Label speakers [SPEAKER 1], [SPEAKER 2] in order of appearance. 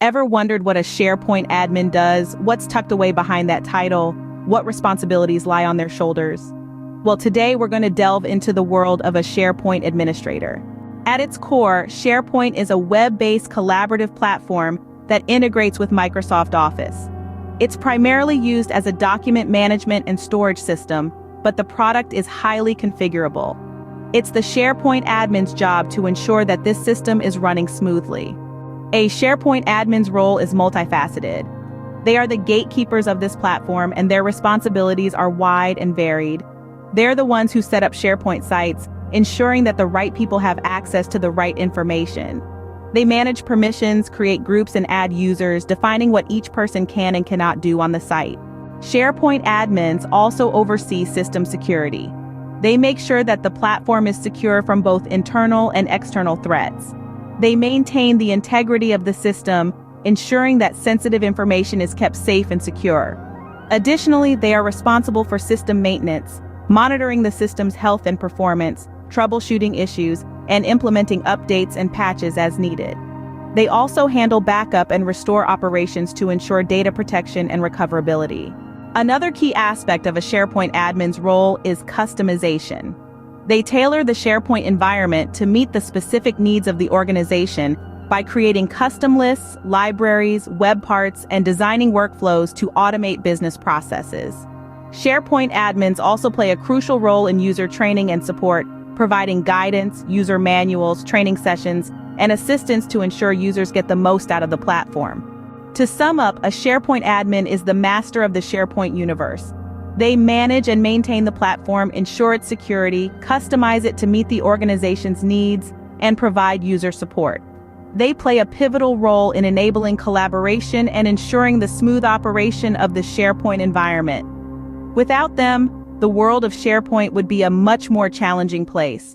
[SPEAKER 1] Ever wondered what a SharePoint admin does? What's tucked away behind that title? What responsibilities lie on their shoulders? Well, today we're going to delve into the world of a SharePoint administrator. At its core, SharePoint is a web-based collaborative platform that integrates with Microsoft Office. It's primarily used as a document management and storage system, but the product is highly configurable. It's the SharePoint admin's job to ensure that this system is running smoothly. A SharePoint admin's role is multifaceted. They are the gatekeepers of this platform, and their responsibilities are wide and varied. They're the ones who set up SharePoint sites, ensuring that the right people have access to the right information. They manage permissions, create groups, and add users, defining what each person can and cannot do on the site. SharePoint admins also oversee system security. They make sure that the platform is secure from both internal and external threats. They maintain the integrity of the system, ensuring that sensitive information is kept safe and secure. Additionally, they are responsible for system maintenance, monitoring the system's health and performance, troubleshooting issues, and implementing updates and patches as needed. They also handle backup and restore operations to ensure data protection and recoverability. Another key aspect of a SharePoint admin's role is customization. They tailor the SharePoint environment to meet the specific needs of the organization by creating custom lists, libraries, web parts, and designing workflows to automate business processes. SharePoint admins also play a crucial role in user training and support, providing guidance, user manuals, training sessions, and assistance to ensure users get the most out of the platform. To sum up, a SharePoint admin is the master of the SharePoint universe. They manage and maintain the platform, ensure its security, customize it to meet the organization's needs, and provide user support. They play a pivotal role in enabling collaboration and ensuring the smooth operation of the SharePoint environment. Without them, the world of SharePoint would be a much more challenging place.